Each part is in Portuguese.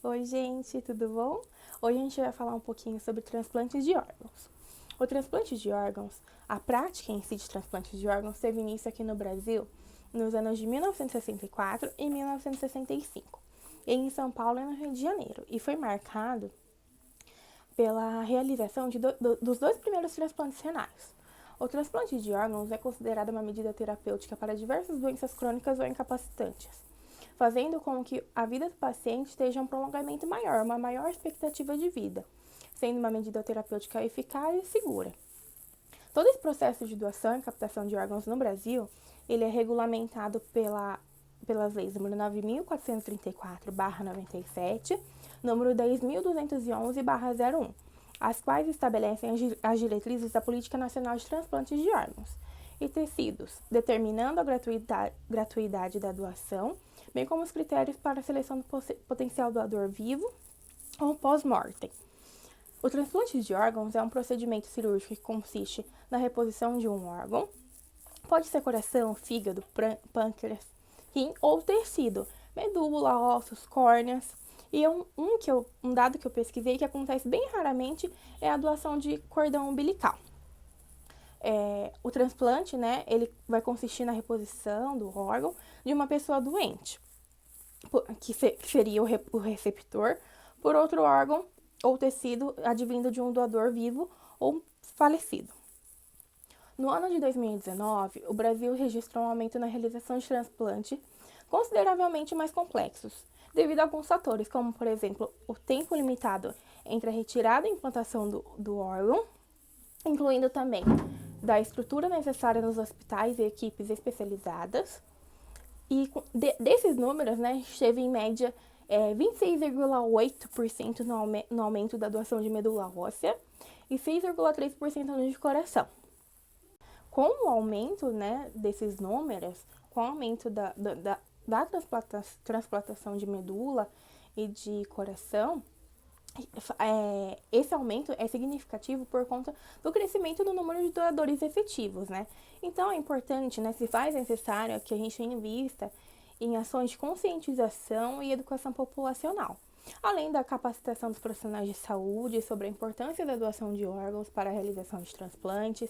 Oi, gente, tudo bom? Hoje a gente vai falar um pouquinho sobre transplantes de órgãos. O transplante de órgãos, a prática em si de transplantes de órgãos teve início aqui no Brasil nos anos de 1964 e 1965, em São Paulo e no Rio de Janeiro, e foi marcado pela realização dos dois primeiros transplantes renais. O transplante de órgãos é considerado uma medida terapêutica para diversas doenças crônicas ou incapacitantes, fazendo com que a vida do paciente esteja um prolongamento maior, uma maior expectativa de vida, sendo uma medida terapêutica eficaz e segura. Todo esse processo de doação e captação de órgãos no Brasil, ele é regulamentado pelas leis número 9.434/97, número 10.211/01, as quais estabelecem as diretrizes da Política Nacional de Transplantes de Órgãos e Tecidos, determinando a gratuidade da doação, bem como os critérios para a seleção do potencial doador vivo ou pós-mortem. O transplante de órgãos é um procedimento cirúrgico que consiste na reposição de um órgão, pode ser coração, fígado, pâncreas, rim ou tecido, medula, ossos, córneas. E um dado que eu pesquisei que acontece bem raramente é a doação de cordão umbilical. O transplante, né, ele vai consistir na reposição do órgão de uma pessoa doente, que seria o receptor, por outro órgão ou tecido advindo de um doador vivo ou falecido. No ano de 2019, o Brasil registrou um aumento na realização de transplante consideravelmente mais complexos, devido a alguns fatores, como, por exemplo, o tempo limitado entre a retirada e a implantação do órgão, incluindo também da estrutura necessária nos hospitais e equipes especializadas. E desses números, né, a gente teve em média 26,8% no aumento da doação de medula óssea e 6,3% no de coração. Com o aumento, né, desses números, com o aumento da transplantação de medula e de coração, esse aumento é significativo por conta do crescimento do número de doadores efetivos, né? Então, é importante, né, se faz necessário que a gente invista em ações de conscientização e educação populacional, além da capacitação dos profissionais de saúde sobre a importância da doação de órgãos para a realização de transplantes,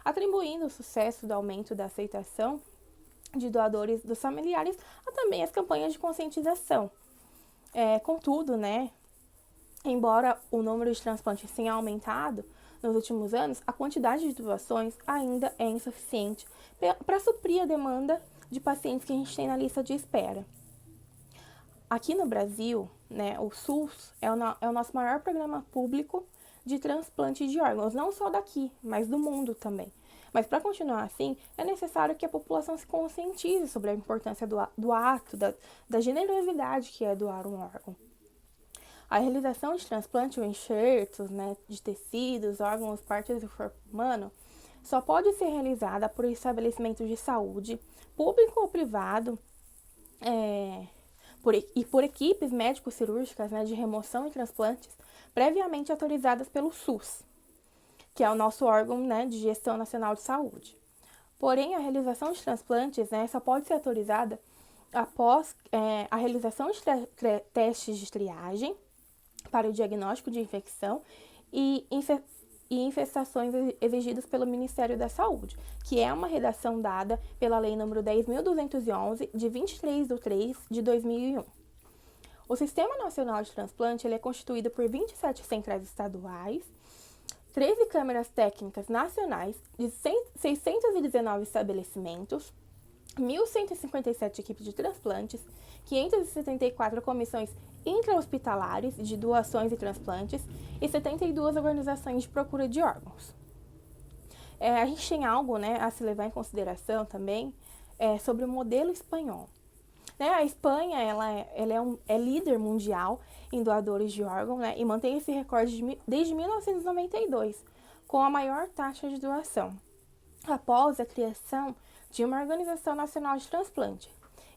atribuindo o sucesso do aumento da aceitação de doadores dos familiares a também as campanhas de conscientização. Contudo, né, embora o número de transplantes tenha aumentado nos últimos anos, a quantidade de doações ainda é insuficiente para suprir a demanda de pacientes que a gente tem na lista de espera. Aqui no Brasil, né, o SUS é o nosso maior programa público de transplante de órgãos, não só daqui, mas do mundo também. Mas para continuar assim, é necessário que a população se conscientize sobre a importância do ato, da generosidade que é doar um órgão. A realização de transplante ou enxertos, né, de tecidos, órgãos, partes do corpo humano, só pode ser realizada por estabelecimentos de saúde, público ou privado, por equipes médico-cirúrgicas, né, de remoção e transplantes previamente autorizadas pelo SUS, que é o nosso órgão, né, de gestão nacional de saúde. Porém, a realização de transplantes, né, só pode ser autorizada após a realização de testes de triagem para o diagnóstico de infecção e infestações exigidos pelo Ministério da Saúde, que é uma redação dada pela Lei nº 10.211, de 23/3/2001. O Sistema Nacional de Transplante ele é constituído por 27 centrais estaduais, 13 câmaras técnicas nacionais de 619 estabelecimentos, 1.157 equipes de transplantes, 574 comissões intra-hospitalares de doações e transplantes e 72 organizações de procura de órgãos. A gente tem algo, né, a se levar em consideração também sobre o modelo espanhol. A Espanha é líder mundial em doadores de órgãos, né, e mantém esse recorde desde 1992, com a maior taxa de doação, após a criação de uma Organização Nacional de Transplante.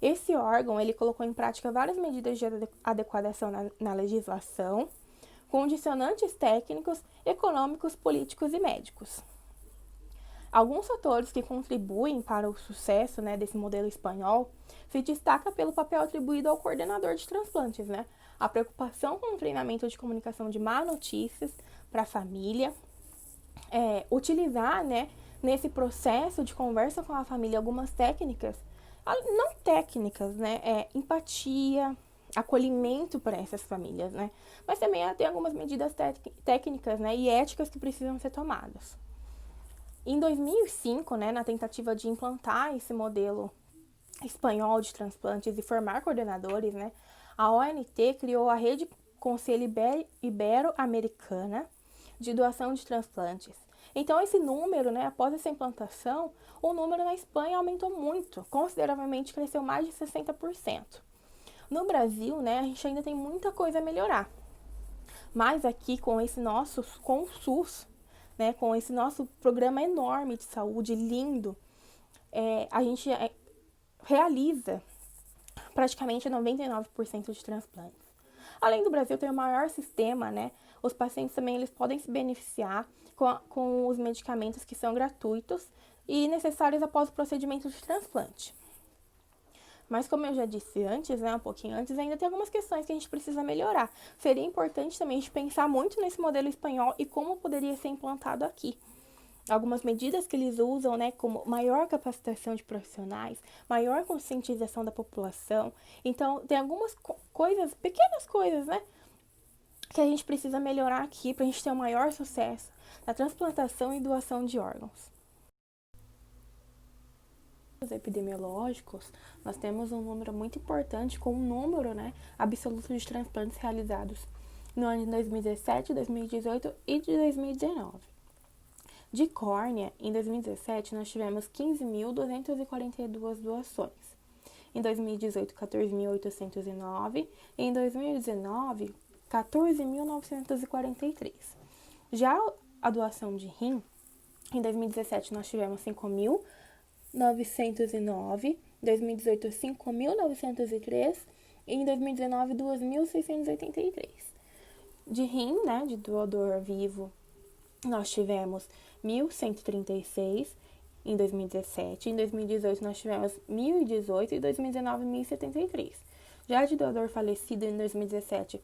Esse órgão ele colocou em prática várias medidas de adequação na legislação, condicionantes técnicos, econômicos, políticos e médicos. Alguns fatores que contribuem para o sucesso, né, desse modelo espanhol se destaca pelo papel atribuído ao coordenador de transplantes, né? a preocupação com o treinamento de comunicação de má notícias para a família, utilizar, né, nesse processo de conversa com a família algumas técnicas, não técnicas, né, empatia, acolhimento para essas famílias, né, mas também tem algumas medidas técnicas, né, e éticas que precisam ser tomadas. Em 2005, né, na tentativa de implantar esse modelo espanhol de transplantes e formar coordenadores, né, a ONT criou a Rede Conselho Ibero-Americana de Doação de Transplantes. Então, esse número, né, após essa implantação, o número na Espanha aumentou muito, consideravelmente cresceu mais de 60%. No Brasil, né, a gente ainda tem muita coisa a melhorar. Mas aqui, com o SUS, né, com esse nosso programa enorme de saúde, lindo, a gente realiza praticamente 99% de transplantes. Além do Brasil ter o maior sistema, né, os pacientes também eles podem se beneficiar com os medicamentos que são gratuitos e necessários após o procedimento de transplante. Mas como eu já disse antes, né, um pouquinho antes, ainda tem algumas questões que a gente precisa melhorar. Seria importante também a gente pensar muito nesse modelo espanhol e como poderia ser implantado aqui. Algumas medidas que eles usam, né, como maior capacitação de profissionais, maior conscientização da população. Então, tem algumas coisas, pequenas coisas, né, que a gente precisa melhorar aqui para a gente ter um maior sucesso na transplantação e doação de órgãos. Os epidemiológicos, nós temos um número muito importante com um número, né, absoluto de transplantes realizados no ano de 2017, 2018 e de 2019. De córnea, em 2017, nós tivemos 15.242 doações. Em 2018, 14.809 e em 2019, 14.943. Já a doação de rim, em 2017 nós tivemos 5.909, em 2018 5.903 e em 2019 2.683. De rim, né, de doador vivo, nós tivemos 1.136 em 2017, em 2018 nós tivemos 1.018 e em 2019 1.073. Já de doador falecido em 2017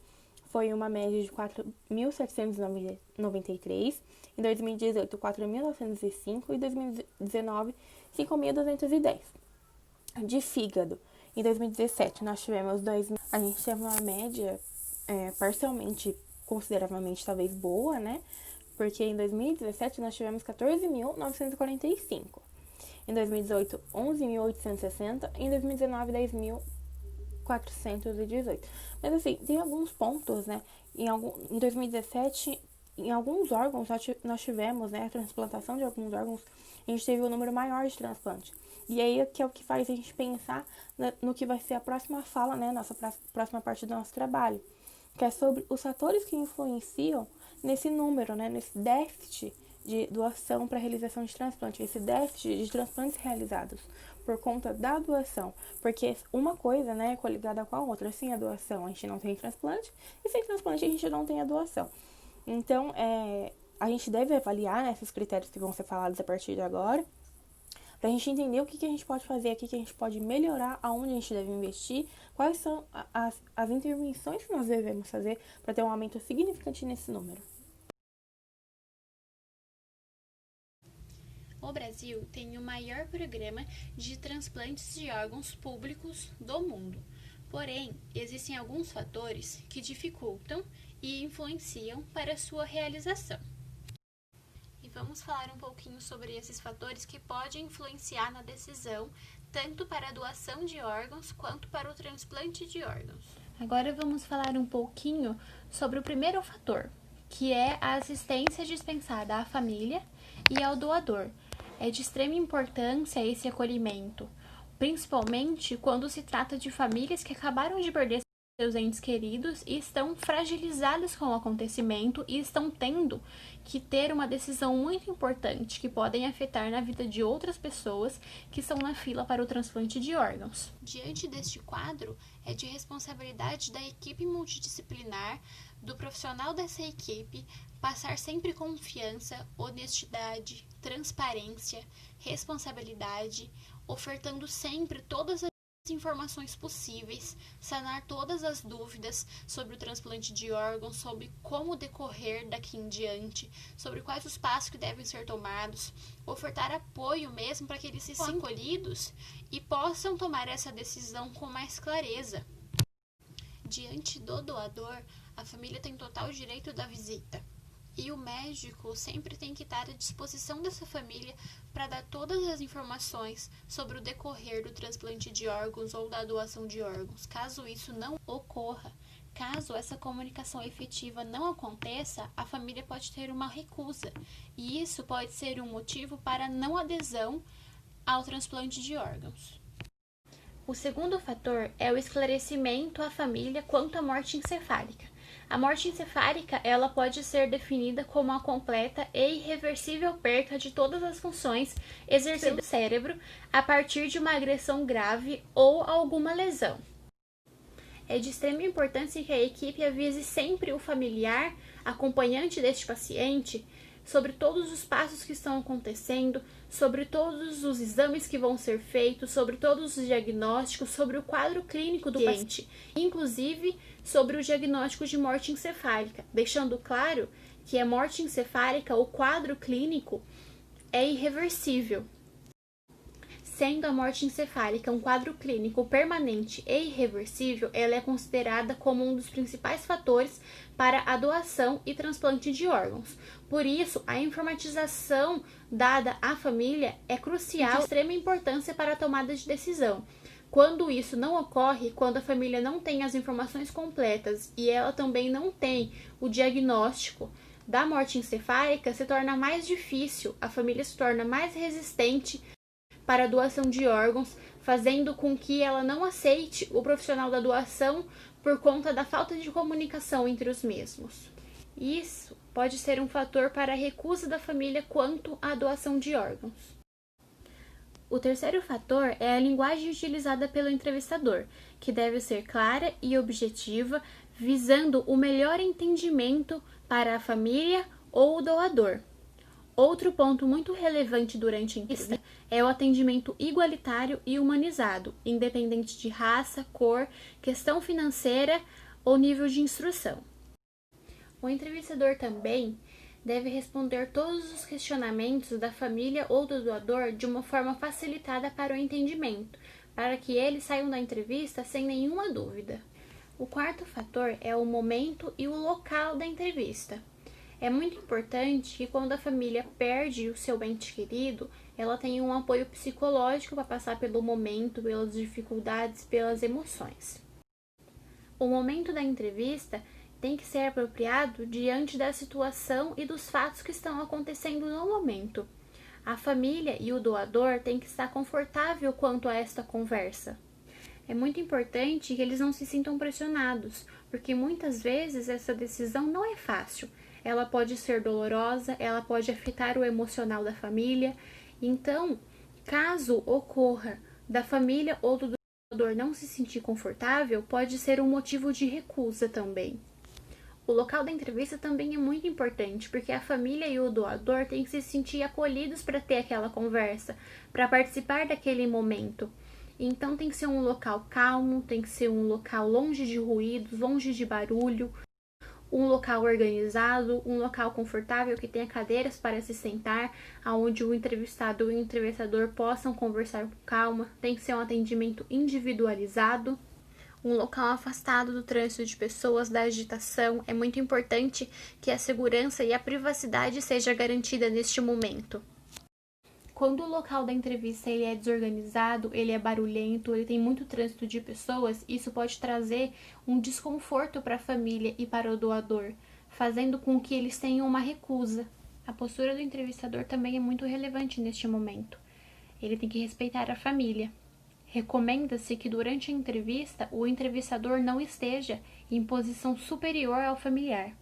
foi uma média de 4.793, em 2018 4.905 e em 2019 5.210. De fígado, em 2017 nós tivemos a gente teve uma média parcialmente, consideravelmente talvez boa, né? Porque em 2017 nós tivemos 14.945, em 2018 11.860 e em 2019 10.418. Mas assim, tem alguns pontos, né? Em 2017, em alguns órgãos nós tivemos, né, a transplantação de alguns órgãos, a gente teve um número maior de transplantes. E aí que é o que faz a gente pensar no que vai ser a próxima fala, né, nossa próxima parte do nosso trabalho, que é sobre os fatores que influenciam nesse número, né, nesse déficit de doação para realização de transplante, esse déficit de transplantes realizados por conta da doação, porque uma coisa, né, é coligada com a outra. Sem a doação a gente não tem transplante e sem transplante a gente não tem a doação. Então, a gente deve avaliar, né, esses critérios que vão ser falados a partir de agora, para a gente entender o que a gente pode fazer aqui, que a gente pode melhorar, aonde a gente deve investir, quais são as intervenções que nós devemos fazer para ter um aumento significante nesse número. O Brasil tem o maior programa de transplantes de órgãos públicos do mundo. Porém, existem alguns fatores que dificultam e influenciam para a sua realização. E vamos falar um pouquinho sobre esses fatores que podem influenciar na decisão, tanto para a doação de órgãos quanto para o transplante de órgãos. Agora vamos falar um pouquinho sobre o primeiro fator, que é a assistência dispensada à família e ao doador. É de extrema importância esse acolhimento, principalmente quando se trata de famílias que acabaram de perder seus entes queridos e estão fragilizadas com o acontecimento e estão tendo que ter uma decisão muito importante que podem afetar na vida de outras pessoas que estão na fila para o transplante de órgãos. Diante deste quadro, é de responsabilidade da equipe multidisciplinar, do profissional dessa equipe, passar sempre confiança, honestidade, transparência, responsabilidade, ofertando sempre todas as informações possíveis, sanar todas as dúvidas sobre o transplante de órgãos, sobre como decorrer daqui em diante, sobre quais os passos que devem ser tomados, ofertar apoio mesmo para que eles se sintam acolhidos e possam tomar essa decisão com mais clareza. Diante do doador, a família tem total direito da visita. E o médico sempre tem que estar à disposição dessa família para dar todas as informações sobre o decorrer do transplante de órgãos ou da doação de órgãos. Caso isso não ocorra, caso essa comunicação efetiva não aconteça, a família pode ter uma recusa. E isso pode ser um motivo para não adesão ao transplante de órgãos. O segundo fator é o esclarecimento à família quanto à morte encefálica. A morte encefálica, ela pode ser definida como a completa e irreversível perca de todas as funções exercidas no cérebro a partir de uma agressão grave ou alguma lesão. É de extrema importância que a equipe avise sempre o familiar, acompanhante deste paciente, sobre todos os passos que estão acontecendo, sobre todos os exames que vão ser feitos, sobre todos os diagnósticos, sobre o quadro clínico do paciente, inclusive sobre o diagnóstico de morte encefálica, deixando claro que a morte encefálica, o quadro clínico, é irreversível. Sendo a morte encefálica um quadro clínico permanente e irreversível, ela é considerada como um dos principais fatores para a doação e transplante de órgãos. Por isso, a informatização dada à família é crucial e de extrema importância para a tomada de decisão. Quando isso não ocorre, quando a família não tem as informações completas e ela também não tem o diagnóstico da morte encefálica, se torna mais difícil, a família se torna mais resistente para a doação de órgãos, fazendo com que ela não aceite o profissional da doação por conta da falta de comunicação entre os mesmos. Isso pode ser um fator para a recusa da família quanto à doação de órgãos. O terceiro fator é a linguagem utilizada pelo entrevistador, que deve ser clara e objetiva, visando o melhor entendimento para a família ou o doador. Outro ponto muito relevante durante a entrevista é o atendimento igualitário e humanizado, independente de raça, cor, questão financeira ou nível de instrução. O entrevistador também deve responder todos os questionamentos da família ou do doador de uma forma facilitada para o entendimento, para que eles saiam da entrevista sem nenhuma dúvida. O quarto fator é o momento e o local da entrevista. É muito importante que quando a família perde o seu ente querido, ela tenha um apoio psicológico para passar pelo momento, pelas dificuldades, pelas emoções. O momento da entrevista tem que ser apropriado diante da situação e dos fatos que estão acontecendo no momento. A família e o doador têm que estar confortável quanto a esta conversa. É muito importante que eles não se sintam pressionados, porque muitas vezes essa decisão não é fácil. Ela pode ser dolorosa, ela pode afetar o emocional da família. Então, caso ocorra da família ou do doador não se sentir confortável, pode ser um motivo de recusa também. O local da entrevista também é muito importante, porque a família e o doador têm que se sentir acolhidos para ter aquela conversa, para participar daquele momento. Então tem que ser um local calmo, tem que ser um local longe de ruídos, longe de barulho, um local organizado, um local confortável que tenha cadeiras para se sentar, onde o entrevistado e o entrevistador possam conversar com calma. Tem que ser um atendimento individualizado, um local afastado do trânsito de pessoas, da agitação. É muito importante que a segurança e a privacidade seja garantida neste momento. Quando o local da entrevista ele é desorganizado, ele é barulhento, ele tem muito trânsito de pessoas, isso pode trazer um desconforto para a família e para o doador, fazendo com que eles tenham uma recusa. A postura do entrevistador também é muito relevante neste momento. Ele tem que respeitar a família. Recomenda-se que durante a entrevista, o entrevistador não esteja em posição superior ao familiar.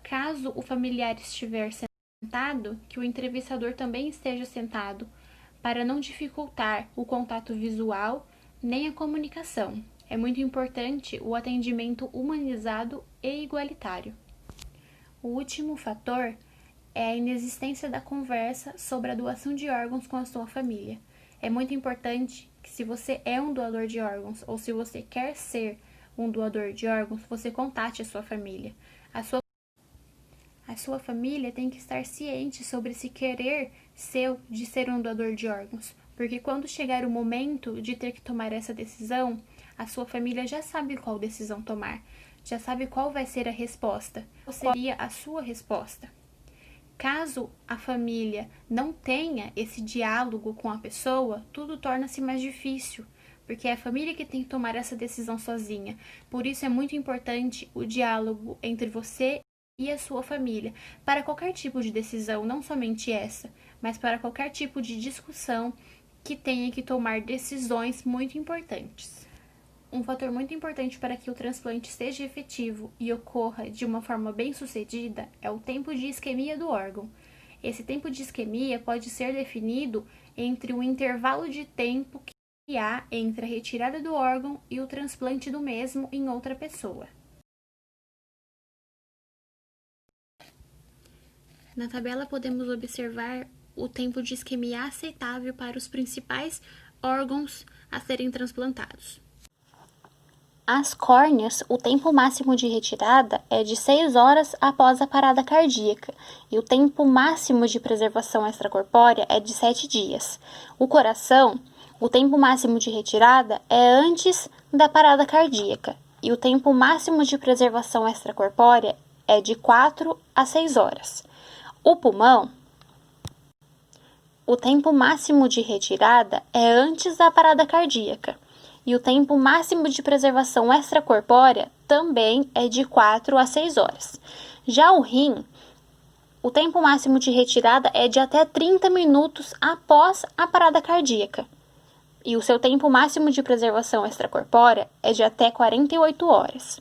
Caso o familiar estiver sentado, que o entrevistador também esteja sentado, para não dificultar o contato visual nem a comunicação. É muito importante o atendimento humanizado e igualitário. O último fator é a inexistência da conversa sobre a doação de órgãos com a sua família. É muito importante que se você é um doador de órgãos ou se você quer ser um doador de órgãos, você contate a sua família. A sua família tem que estar ciente sobre esse querer seu de ser um doador de órgãos, porque quando chegar o momento de ter que tomar essa decisão, a sua família já sabe qual decisão tomar, já sabe qual vai ser a resposta, qual seria a sua resposta. Caso a família não tenha esse diálogo com a pessoa, tudo torna-se mais difícil, porque é a família que tem que tomar essa decisão sozinha. Por isso é muito importante o diálogo entre você e a sua família, para qualquer tipo de decisão, não somente essa, mas para qualquer tipo de discussão que tenha que tomar decisões muito importantes. Um fator muito importante para que o transplante seja efetivo e ocorra de uma forma bem-sucedida é o tempo de isquemia do órgão. Esse tempo de isquemia pode ser definido entre o intervalo de tempo que há entre a retirada do órgão e o transplante do mesmo em outra pessoa. Na tabela podemos observar o tempo de isquemia aceitável para os principais órgãos a serem transplantados. As córneas, o tempo máximo de retirada é de 6 horas após a parada cardíaca e o tempo máximo de preservação extracorpórea é de 7 dias. O coração, o tempo máximo de retirada é antes da parada cardíaca e o tempo máximo de preservação extracorpórea é de 4 a 6 horas. O pulmão, o tempo máximo de retirada é antes da parada cardíaca e o tempo máximo de preservação extracorpórea também é de 4 a 6 horas. Já o rim, o tempo máximo de retirada é de até 30 minutos após a parada cardíaca e o seu tempo máximo de preservação extracorpórea é de até 48 horas.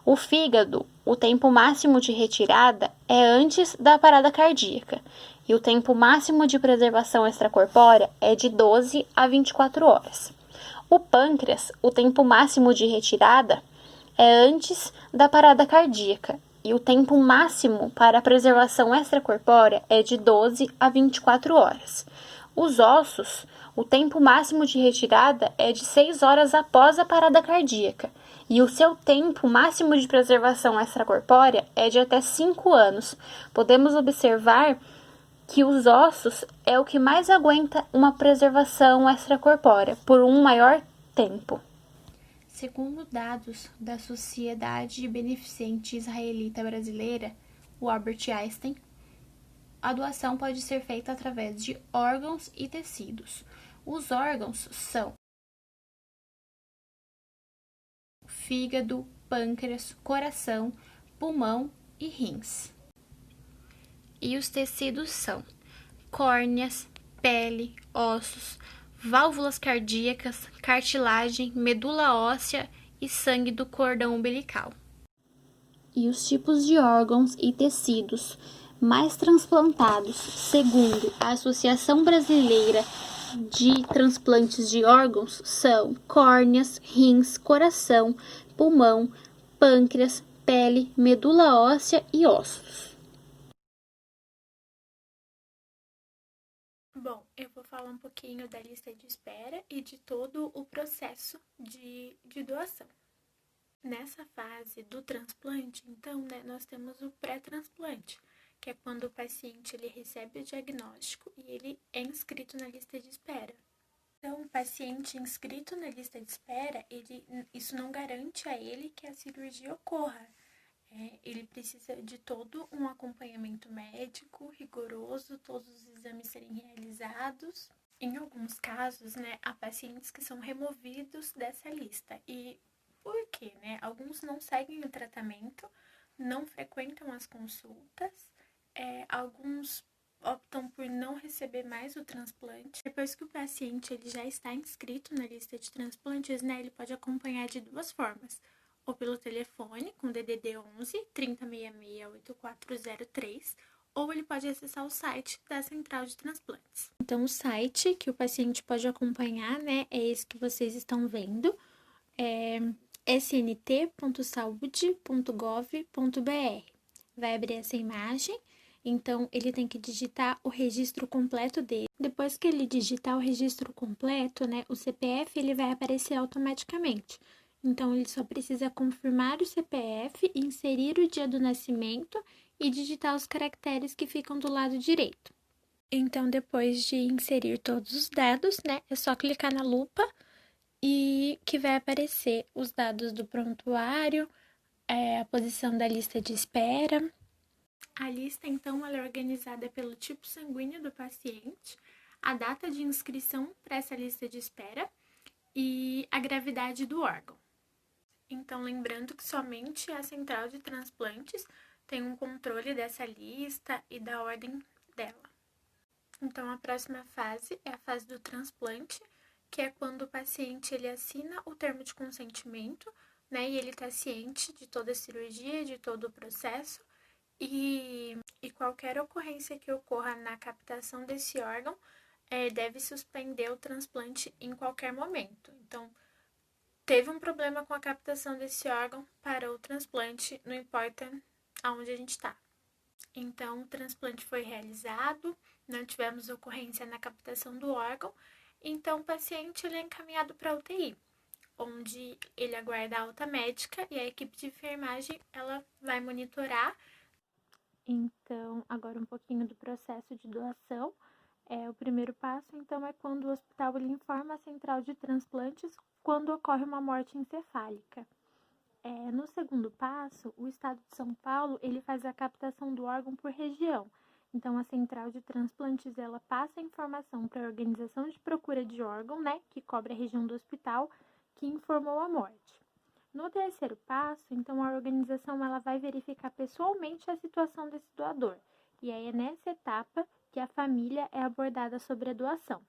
O fígado, o tempo máximo de retirada é antes da parada cardíaca e o tempo máximo de preservação extracorpórea é de 12 a 24 horas. O pâncreas, o tempo máximo de retirada é antes da parada cardíaca e o tempo máximo para a preservação extracorpórea é de 12 a 24 horas. Os ossos, o tempo máximo de retirada é de 6 horas após a parada cardíaca e o seu tempo máximo de preservação extracorpórea é de até 5 anos. Podemos observar que os ossos é o que mais aguenta uma preservação extracorpórea por um maior tempo. Segundo dados da Sociedade Beneficente Israelita Brasileira, o Albert Einstein, a doação pode ser feita através de órgãos e tecidos. Os órgãos são fígado, pâncreas, coração, pulmão e rins. E os tecidos são córneas, pele, ossos, válvulas cardíacas, cartilagem, medula óssea e sangue do cordão umbilical. E os tipos de órgãos e tecidos mais transplantados, segundo a Associação Brasileira de Transplantes de Órgãos, são córneas, rins, coração, pulmão, pâncreas, pele, medula óssea e ossos. Bom, eu vou falar um pouquinho da lista de espera e de todo o processo de doação. Nessa fase do transplante, então, nós temos o pré-transplante, que é quando o paciente ele recebe o diagnóstico e ele é inscrito na lista de espera. Então, o paciente inscrito na lista de espera, isso não garante a ele que a cirurgia ocorra. Ele precisa de todo um acompanhamento médico rigoroso, todos os exames serem realizados. Em alguns casos, há pacientes que são removidos dessa lista. E por quê? Alguns não seguem o tratamento, não frequentam as consultas, alguns optam por não receber mais o transplante. Depois que o paciente ele já está inscrito na lista de transplantes, ele pode acompanhar de duas formas. Ou pelo telefone, com DDD 11 3066 8403, ou ele pode acessar o site da Central de Transplantes. Então, o site que o paciente pode acompanhar, é esse que vocês estão vendo, é snt.saude.gov.br. Vai abrir essa imagem Então, ele tem que digitar o registro completo dele. Depois que ele digitar o registro completo, né, o CPF ele vai aparecer automaticamente. Então, ele só precisa confirmar o CPF, inserir o dia do nascimento e digitar os caracteres que ficam do lado direito. Então, depois de inserir todos os dados, né, é só clicar na lupa e que vai aparecer os dados do prontuário, a posição da lista de espera. A lista, então, ela é organizada pelo tipo sanguíneo do paciente, a data de inscrição para essa lista de espera e a gravidade do órgão. Então, lembrando que somente a central de transplantes tem um controle dessa lista e da ordem dela. Então, a próxima fase é a fase do transplante, que é quando o paciente ele assina o termo de consentimento, né, e ele está ciente de toda a cirurgia, de todo o processo, e qualquer ocorrência que ocorra na captação desse órgão deve suspender o transplante em qualquer momento. Então, teve um problema com a captação desse órgão, para o transplante, não importa aonde a gente está. Então, o transplante foi realizado, não tivemos ocorrência na captação do órgão, então o paciente ele é encaminhado para a UTI, onde ele aguarda a alta médica e a equipe de enfermagem ela vai monitorar. Então, agora um pouquinho do processo de doação. O primeiro passo, então, é quando o hospital ele informa a central de transplantes quando ocorre uma morte encefálica. No segundo passo, o Estado de São Paulo ele faz a captação do órgão por região. Então, a central de transplantes ela passa a informação para a organização de procura de órgão, né, que cobre a região do hospital, que informou a morte. No terceiro passo, então, a organização ela vai verificar pessoalmente a situação desse doador. E aí é nessa etapa que a família é abordada sobre a doação.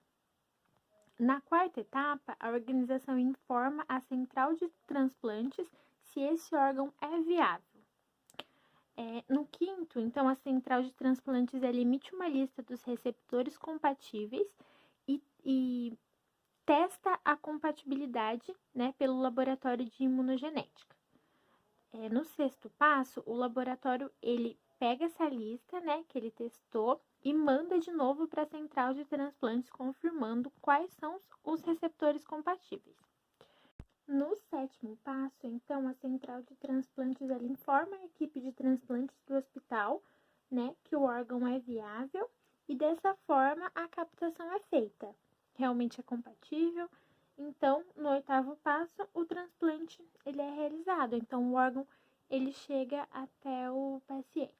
Na quarta etapa, a organização informa a central de transplantes se esse órgão é viável. No quinto, então, a central de transplantes ela emite uma lista dos receptores compatíveis e testa a compatibilidade, né, pelo laboratório de imunogenética. No sexto passo, o laboratório ele pega essa lista, né, que ele testou e manda de novo para a central de transplantes confirmando quais são os receptores compatíveis. No sétimo passo, então, a central de transplantes ela informa a equipe de transplantes do hospital, né, que o órgão é viável e dessa forma a captação é feita. Realmente é compatível. Então, no oitavo passo, o transplante ele é realizado. Então, o órgão ele chega até o paciente.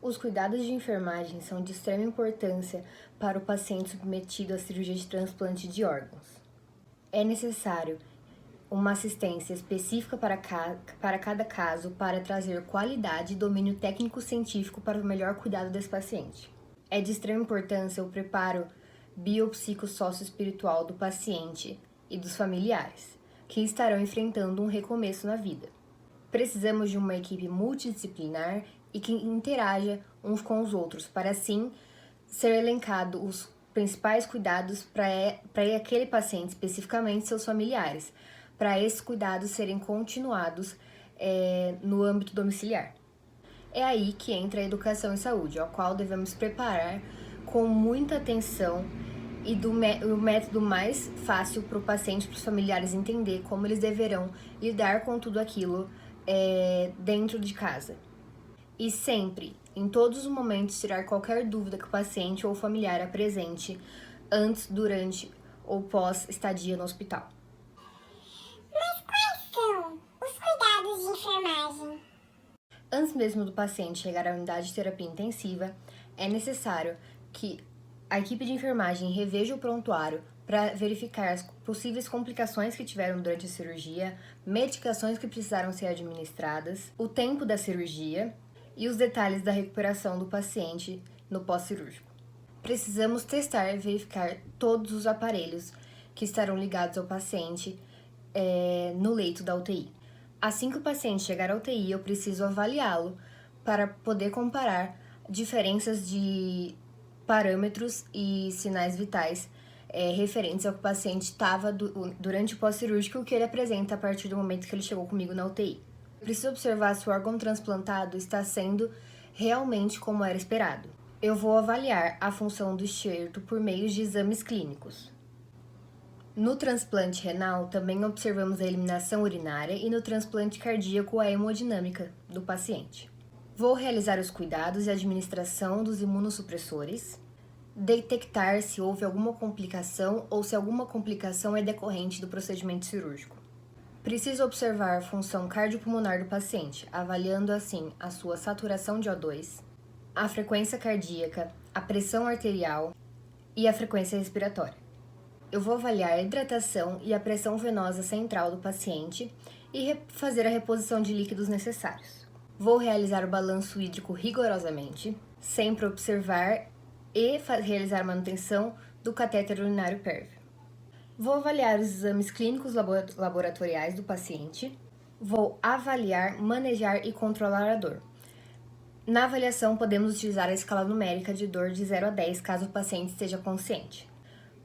Os cuidados de enfermagem são de extrema importância para o paciente submetido à cirurgia de transplante de órgãos. É necessário uma assistência específica para cada caso para trazer qualidade e domínio técnico-científico para o melhor cuidado desse paciente. É de extrema importância o preparo biopsicossocioespiritual do paciente e dos familiares, que estarão enfrentando um recomeço na vida. Precisamos de uma equipe multidisciplinar e que interaja uns com os outros, para assim ser elencado os principais cuidados para aquele paciente, especificamente seus familiares, para esses cuidados serem continuados no âmbito domiciliar. É aí que entra a educação em saúde, ao qual devemos preparar com muita atenção e o método mais fácil para o paciente e para os familiares entender como eles deverão lidar com tudo aquilo dentro de casa. E sempre, em todos os momentos, tirar qualquer dúvida que o paciente ou familiar apresente antes, durante ou pós estadia no hospital. Mas quais são os cuidados de enfermagem? Antes mesmo do paciente chegar à unidade de terapia intensiva, é necessário que a equipe de enfermagem reveja o prontuário para verificar as possíveis complicações que tiveram durante a cirurgia, medicações que precisaram ser administradas, o tempo da cirurgia e os detalhes da recuperação do paciente no pós-cirúrgico. Precisamos testar e verificar todos os aparelhos que estarão ligados ao paciente no leito da UTI. Assim que o paciente chegar à UTI, eu preciso avaliá-lo para poder comparar diferenças de parâmetros e sinais vitais referentes ao que o paciente estava durante o pós-cirúrgico, o que ele apresenta a partir do momento que ele chegou comigo na UTI. Preciso observar se o órgão transplantado está sendo realmente como era esperado. Eu vou avaliar a função do enxerto por meio de exames clínicos. No transplante renal, também observamos a eliminação urinária e no transplante cardíaco a hemodinâmica do paciente. Vou realizar os cuidados e administração dos imunossupressores, detectar se houve alguma complicação ou se alguma complicação é decorrente do procedimento cirúrgico. Preciso observar a função cardiopulmonar do paciente, avaliando assim a sua saturação de O2, a frequência cardíaca, a pressão arterial e a frequência respiratória. Eu vou avaliar a hidratação e a pressão venosa central do paciente e fazer a reposição de líquidos necessários. Vou realizar o balanço hídrico rigorosamente, sempre observar e realizar manutenção do catéter urinário pérvio. Vou avaliar os exames clínicos laboratoriais do paciente. Vou avaliar, manejar e controlar a dor. Na avaliação, podemos utilizar a escala numérica de dor de 0 a 10, caso o paciente esteja consciente.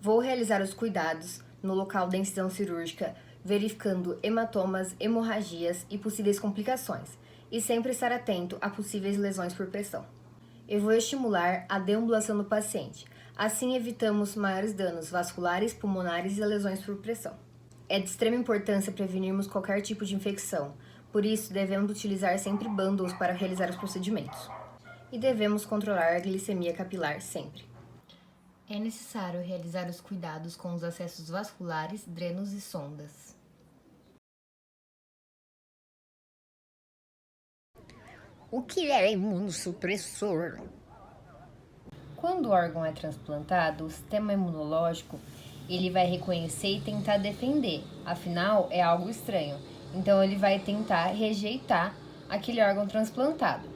Vou realizar os cuidados no local da incisão cirúrgica, verificando hematomas, hemorragias e possíveis complicações, e sempre estar atento a possíveis lesões por pressão. Eu vou estimular a deambulação do paciente, assim evitamos maiores danos vasculares, pulmonares e lesões por pressão. É de extrema importância prevenirmos qualquer tipo de infecção, por isso devemos utilizar sempre bândulos para realizar os procedimentos. E devemos controlar a glicemia capilar sempre. É necessário realizar os cuidados com os acessos vasculares, drenos e sondas. O que é imunossupressor? Quando o órgão é transplantado, o sistema imunológico ele vai reconhecer e tentar defender, afinal é algo estranho, então ele vai tentar rejeitar aquele órgão transplantado.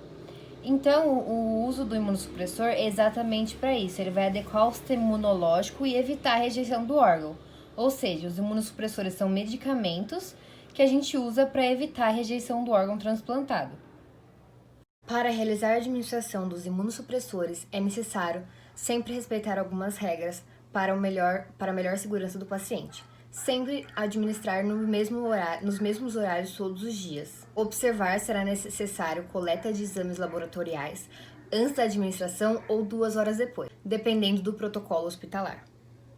Então, o uso do imunossupressor é exatamente para isso, ele vai adequar o sistema imunológico e evitar a rejeição do órgão. Ou seja, os imunossupressores são medicamentos que a gente usa para evitar a rejeição do órgão transplantado. Para realizar a administração dos imunossupressores, é necessário sempre respeitar algumas regras para a melhor segurança do paciente. Sempre administrar nos mesmos horários todos os dias. Observar será necessário coleta de exames laboratoriais antes da administração ou 2 horas depois, dependendo do protocolo hospitalar.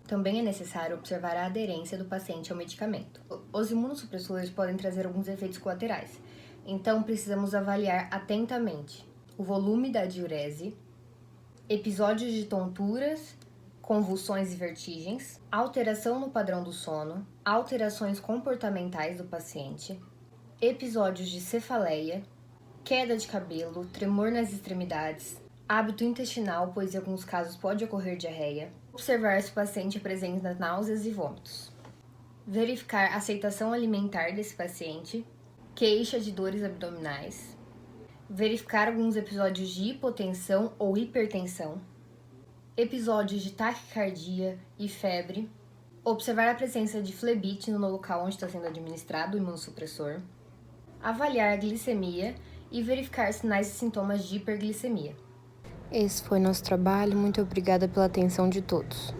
Também é necessário observar a aderência do paciente ao medicamento. Os imunossupressores podem trazer alguns efeitos colaterais, então precisamos avaliar atentamente o volume da diurese, episódios de tonturas, convulsões e vertigens, alteração no padrão do sono, alterações comportamentais do paciente, episódios de cefaleia, queda de cabelo, tremor nas extremidades, hábito intestinal, pois em alguns casos pode ocorrer diarreia, observar se o paciente apresenta náuseas e vômitos, verificar a aceitação alimentar desse paciente, queixa de dores abdominais, verificar alguns episódios de hipotensão ou hipertensão, episódios de taquicardia e febre, observar a presença de flebite no local onde está sendo administrado o imunossupressor, avaliar a glicemia e verificar sinais e sintomas de hiperglicemia. Esse foi nosso trabalho, muito obrigada pela atenção de todos.